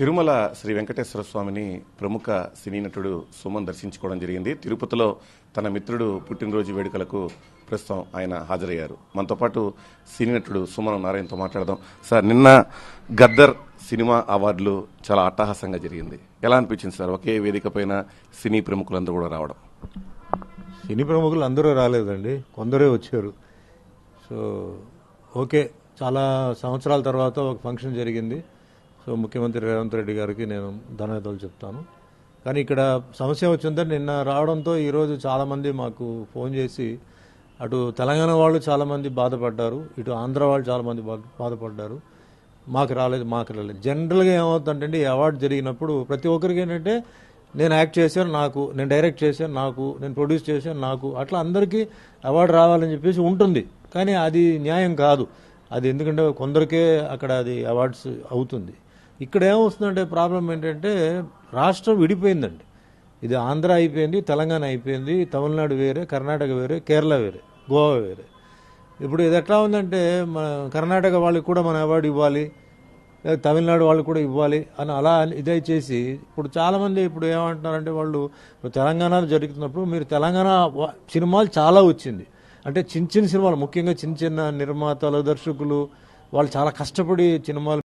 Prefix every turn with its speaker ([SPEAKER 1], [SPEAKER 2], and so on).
[SPEAKER 1] తిరుమల శ్రీ వెంకటేశ్వర స్వామిని ప్రముఖ సినీ నటుడు సుమన్ దర్శించుకోవడం జరిగింది. తిరుపతిలో తన మిత్రుడు పుట్టినరోజు వేడుకలకు ప్రస్తుతం ఆయన హాజరయ్యారు. మనతో పాటు సినీ నటుడు సుమన్ నారాయణతో మాట్లాడదాం. సార్, నిన్న గద్దర్ సినిమా అవార్డులు చాలా అట్టహాసంగా జరిగింది. ఎలా అనిపించింది సార్? ఒకే వేదిక పైన సినీ ప్రముఖులందరూ కూడా రావడం.
[SPEAKER 2] సినీ ప్రముఖులు అందరూ రాలేదండి, కొందరే వచ్చారు. సో ఓకే, చాలా సంవత్సరాల తర్వాత ఒక ఫంక్షన్ జరిగింది. సో ముఖ్యమంత్రి రేవంత్ రెడ్డి గారికి నేను ధన్యవాదాలు చెప్తాను. కానీ ఇక్కడ సమస్య వచ్చిందంటే, నిన్న రావడంతో ఈరోజు చాలామంది మాకు ఫోన్ చేసి, అటు తెలంగాణ వాళ్ళు చాలామంది బాధపడ్డారు, ఇటు ఆంధ్ర వాళ్ళు చాలామంది బాధపడ్డారు. మాకు రాలేదు. జనరల్గా ఏమవుతుందంటే, ఈ అవార్డు జరిగినప్పుడు ప్రతి ఒక్కరికి ఏంటంటే, నేను యాక్ట్ చేశాను నాకు, నేను డైరెక్ట్ చేశాను నాకు, నేను ప్రొడ్యూస్ చేశాను నాకు, అట్లా అందరికీ అవార్డు రావాలని చెప్పేసి ఉంటుంది. కానీ అది న్యాయం కాదు. అది ఎందుకంటే కొందరికే అక్కడ అది అవార్డ్స్ అవుతుంది. ఇక్కడ ఏమవుతుందంటే ప్రాబ్లం ఏంటంటే, రాష్ట్రం విడిపోయిందండి. ఇది ఆంధ్ర అయిపోయింది, తెలంగాణ అయిపోయింది, తమిళనాడు వేరే, కర్ణాటక వేరే, కేరళ వేరే, గోవా వేరే. ఇప్పుడు ఇది ఎట్లా ఉందంటే, మన కర్ణాటక వాళ్ళకి కూడా మన అవార్డు ఇవ్వాలి, తమిళనాడు వాళ్ళకి కూడా ఇవ్వాలి అని అలా ఇదే చేసి, ఇప్పుడు చాలామంది ఇప్పుడు ఏమంటున్నారంటే, వాళ్ళు తెలంగాణలో జరుగుతున్నప్పుడు మీరు తెలంగాణ సినిమాలు చాలా వచ్చింది అంటే చిన్న చిన్న సినిమాలు, ముఖ్యంగా చిన్న చిన్న నిర్మాతలు, దర్శకులు వాళ్ళు చాలా కష్టపడి సినిమాలు